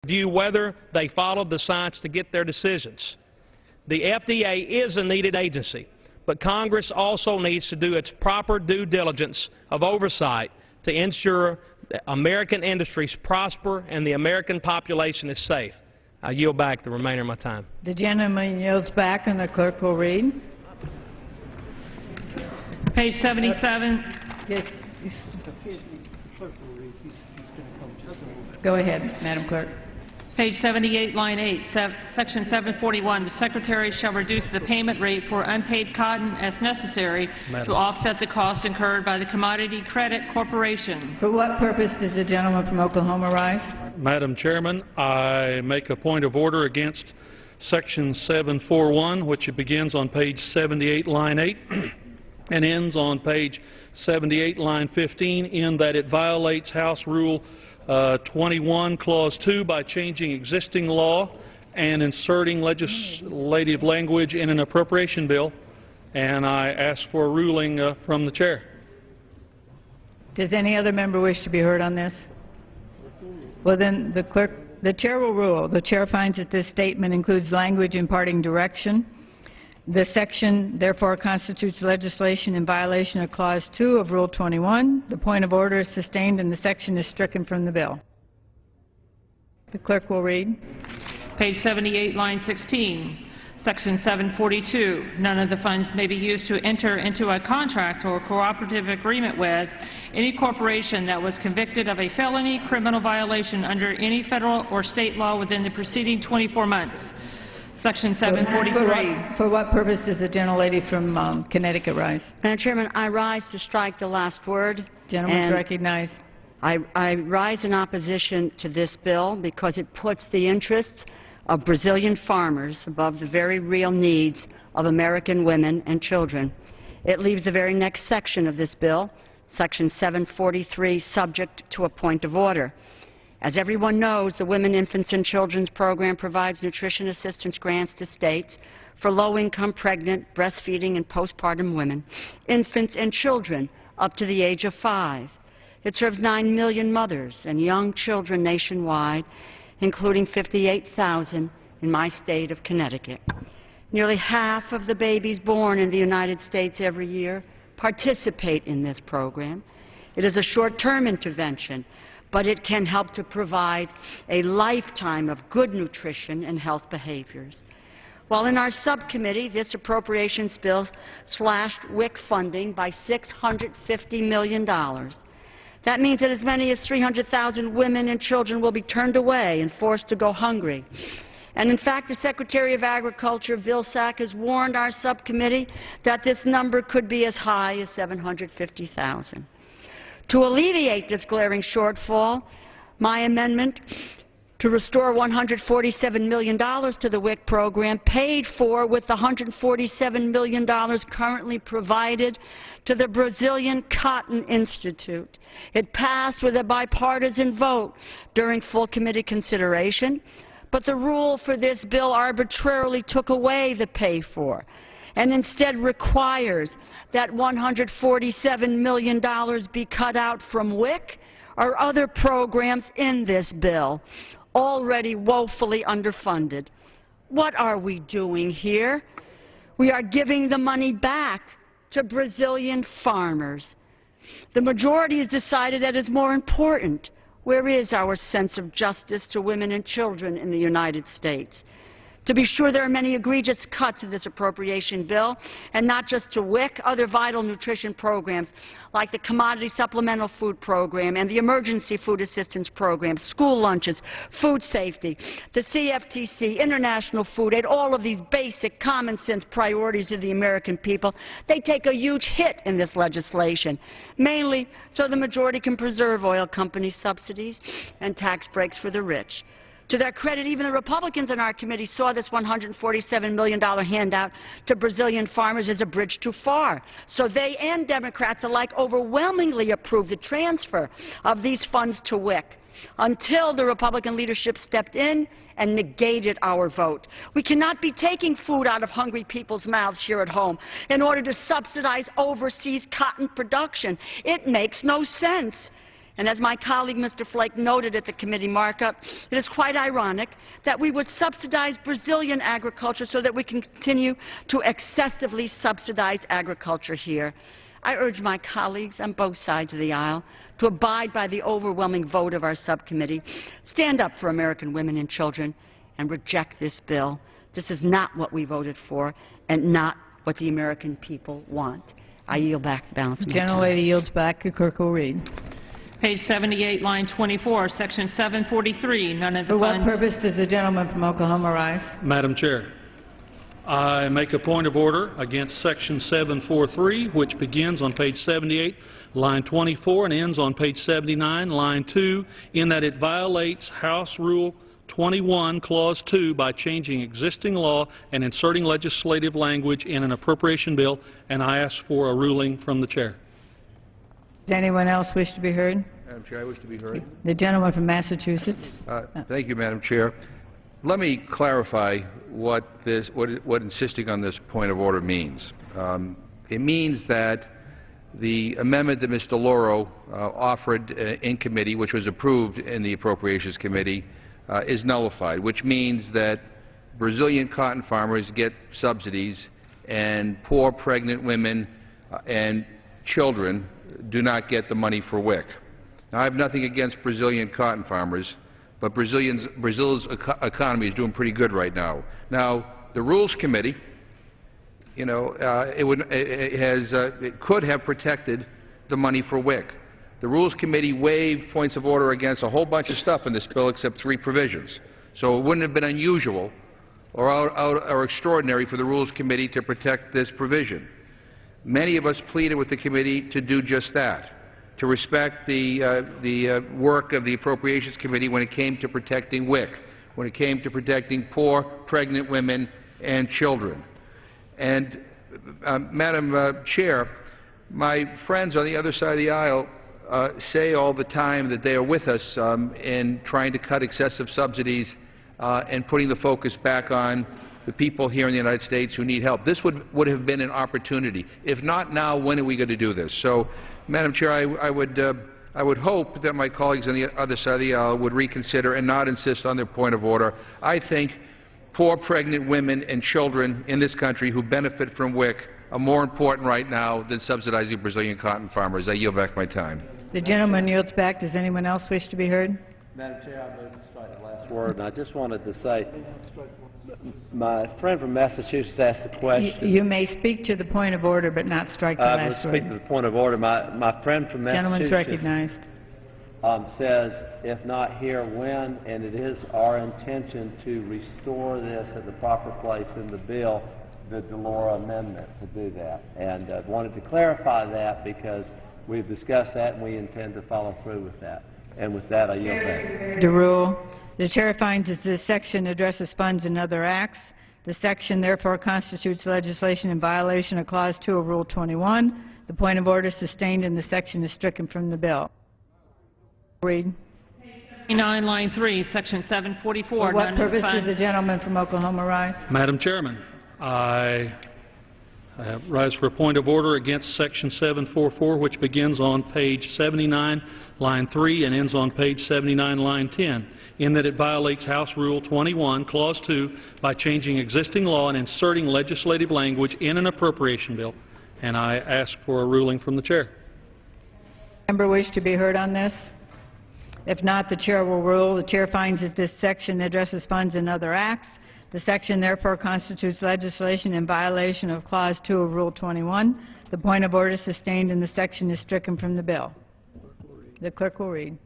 review whether they followed the science to get their decisions. The FDA is a needed agency, but Congress also needs to do its proper due diligence of oversight to ensure that American industries prosper and the American population is safe. I yield back the remainder of my time. The gentleman yields back, and the clerk will read. Page 77. Yes. Go ahead, Madam Clerk. Page 78, line 8, section 741, the Secretary shall reduce the payment rate for unpaid cotton as necessary to offset the cost incurred by the Commodity Credit Corporation. For what purpose does the gentleman from Oklahoma rise? Madam Chairman, I make a point of order against section 741, which begins on page 78, line 8, and ends on page 78, line 15, in that it violates House Rule 21, Clause 2, by changing existing law and inserting legislative language in an appropriation bill, and I ask for a ruling from the Chair. Does any other member wish to be heard on this? Well, then the Chair will rule. The Chair finds that this statement includes language imparting direction. The section, therefore, constitutes legislation in violation of Clause 2 of Rule 21. The point of order is sustained and the section is stricken from the bill. The clerk will read. Page 78, line 16, section 742. None of the funds may be used to enter into a contract or cooperative agreement with any corporation that was convicted of a felony criminal violation under any federal or state law within the preceding 24 months. Section 743. For what purpose does the gentlelady from Connecticut rise? Madam Chairman, I rise to strike the last word. Gentleman is recognized. I rise in opposition to this bill because it puts the interests of Brazilian farmers above the very real needs of American women and children. It leaves the very next section of this bill, section 743, subject to a point of order. As everyone knows, the Women, Infants, and Children's Program provides nutrition assistance grants to states for low-income, pregnant, breastfeeding, and postpartum women, infants, and children up to the age of 5. It serves 9 million mothers and young children nationwide, including 58,000 in my state of Connecticut. Nearly half of the babies born in the United States every year participate in this program. It is a short-term intervention, but it can help to provide a lifetime of good nutrition and health behaviors. While in our subcommittee, this appropriations bill slashed WIC funding by $650 million. That means that as many as 300,000 women and children will be turned away and forced to go hungry. And in fact, the Secretary of Agriculture, Vilsack, has warned our subcommittee that this number could be as high as 750,000. To alleviate this glaring shortfall, my amendment to restore $147 million to the WIC program, paid for with the $147 million currently provided to the Brazilian Cotton Institute. It passed with a bipartisan vote during full committee consideration, but the rule for this bill arbitrarily took away the pay for and instead requires that $147 million be cut out from WIC or other programs in this bill, already woefully underfunded. What are we doing here? We are giving the money back to Brazilian farmers. The majority has decided that it's more important. Where is our sense of justice to women and children in the United States? To be sure, there are many egregious cuts in this appropriation bill, and not just to WIC, other vital nutrition programs like the Commodity Supplemental Food Program and the Emergency Food Assistance Program, school lunches, food safety, the CFTC, international food aid, all of these basic common sense priorities of the American people, they take a huge hit in this legislation, mainly so the majority can preserve oil company subsidies and tax breaks for the rich. To their credit, even the Republicans in our committee saw this $147 million handout to Brazilian farmers as a bridge too far. So they and Democrats alike overwhelmingly approved the transfer of these funds to WIC until the Republican leadership stepped in and negated our vote. We cannot be taking food out of hungry people's mouths here at home in order to subsidize overseas cotton production. It makes no sense. And as my colleague Mr. Flake noted at the committee markup, it is quite ironic that we would subsidize Brazilian agriculture so that we can continue to excessively subsidize agriculture here. I urge my colleagues on both sides of the aisle to abide by the overwhelming vote of our subcommittee, stand up for American women and children, and reject this bill. This is not what we voted for and not what the American people want. I yield back the balance of my time. Gentlelady yields back. The clerk will read. Page 78, line 24, section 743, none of the For what funds... purpose does the gentleman from Oklahoma rise? Madam Chair, I make a point of order against Section 743, which begins on page 78, line 24, and ends on page 79, line 2, in that it violates House Rule 21, Clause 2, by changing existing law and inserting legislative language in an appropriation bill, and I ask for a ruling from the Chair. Does anyone else wish to be heard? Madam Chair, I wish to be heard. The gentleman from Massachusetts. Thank you, Madam Chair. Let me clarify what insisting on this point of order means. It means that the amendment that Mr. Lauro offered in committee, which was approved in the Appropriations Committee, is nullified, which means that Brazilian cotton farmers get subsidies and poor pregnant women and children do not get the money for WIC. Now, I have nothing against Brazilian cotton farmers, but Brazil's economy is doing pretty good right now. Now, the Rules Committee, you know, it could have protected the money for WIC. The Rules Committee waived points of order against a whole bunch of stuff in this bill except 3 provisions. So it wouldn't have been unusual or extraordinary for the Rules Committee to protect this provision. Many of us pleaded with the committee to do just that, to respect the work of the Appropriations Committee when it came to protecting WIC, when it came to protecting poor pregnant women and children. And, Madam Chair, my friends on the other side of the aisle say all the time that they are with us in trying to cut excessive subsidies and putting the focus back on the people here in the United States who need help. This would have been an opportunity. If not now, when are we going to do this? So, Madam Chair, I would hope that my colleagues on the other side of the aisle would reconsider and not insist on their point of order. I think poor pregnant women and children in this country who benefit from WIC are more important right now than subsidizing Brazilian cotton farmers. I yield back my time. The gentleman yields back. Does anyone else wish to be heard? Madam Chair, I move to strike the last word, and I just wanted to say, my friend from Massachusetts asked the question. You may speak to the point of order, but not strike the last word. I will speak to the point of order. My friend from Massachusetts gentleman's recognized. Says, if not here, when? And it is our intention to restore this at the proper place in the bill, the DeLauro amendment, to do that. And I wanted to clarify that because we've discussed that and we intend to follow through with that. And with that, I yield back. The rule. The Chair finds that this section addresses funds and other acts. The section, therefore, constitutes legislation in violation of Clause 2 of Rule 21. The point of order sustained in the section is stricken from the bill. Read. 9, line 3, section 744. For what purpose does the gentleman from Oklahoma rise? Madam Chairman, I rise for a point of order against Section 744, which begins on page 79, line 3, and ends on page 79, line 10, in that it violates House Rule 21, Clause 2, by changing existing law and inserting legislative language in an appropriation bill. And I ask for a ruling from the Chair. Member wish to be heard on this? If not, the Chair will rule. The Chair finds that this section addresses funds and other acts. The section, therefore, constitutes legislation in violation of Clause 2 of Rule 21. The point of order sustained in the section is stricken from the bill. The clerk will read.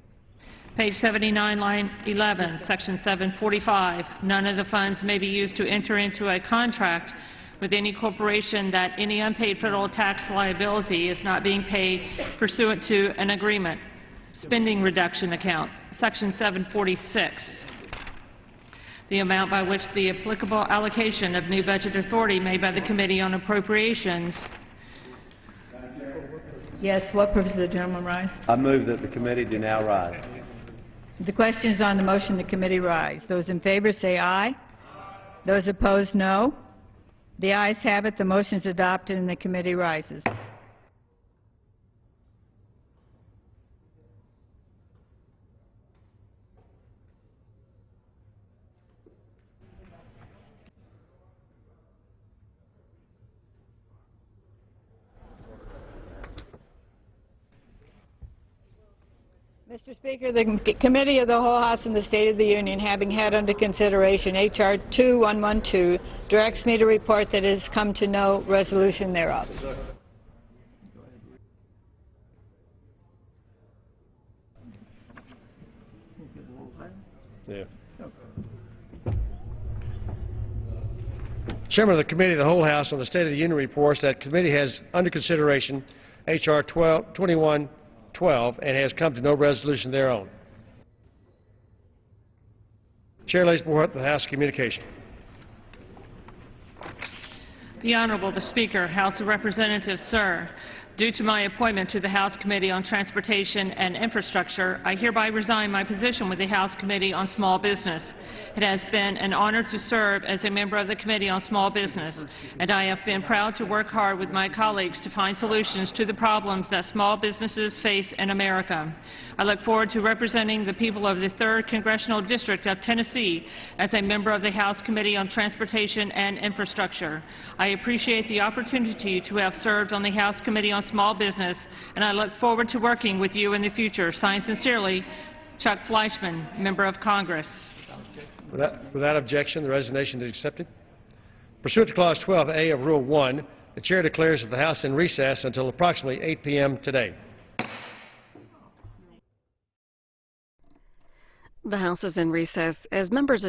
Page 79, line 11, section 745. None of the funds may be used to enter into a contract with any corporation that any unpaid federal tax liability is not being paid pursuant to an agreement. Spending reduction accounts, section 746. The amount by which the applicable allocation of new budget authority made by the Committee on Appropriations. Yes, what purpose does the gentleman rise? I move that the committee do now rise. The question is on the motion the committee rise. Those in favor say aye. Those opposed, no. The ayes have it. The motion is adopted and the committee rises. Mr. Speaker, the Committee of the Whole House and the State of the Union, having had under consideration H.R. 2112, directs me to report that it has come to no resolution thereof. Yeah. Chairman of the Committee of the Whole House on the State of the Union reports that committee has under consideration H.R. 2112 and has come to no resolution thereon. Chair lays before the House communication. The Honorable the Speaker, House of Representatives, sir. Due to my appointment to the House Committee on Transportation and Infrastructure, I hereby resign my position with the House Committee on Small Business. It has been an honor to serve as a member of the Committee on Small Business, and I have been proud to work hard with my colleagues to find solutions to the problems that small businesses face in America. I look forward to representing the people of the 3rd Congressional District of Tennessee as a member of the House Committee on Transportation and Infrastructure. I appreciate the opportunity to have served on the House Committee on Small Business, and I look forward to working with you in the future. Signed sincerely, Chuck Fleischman, Member of Congress. Without objection, the resignation is accepted. Pursuant to Clause 12A of Rule 1, the Chair declares that the House is in recess until approximately 8 p.m. today. The House is in recess as members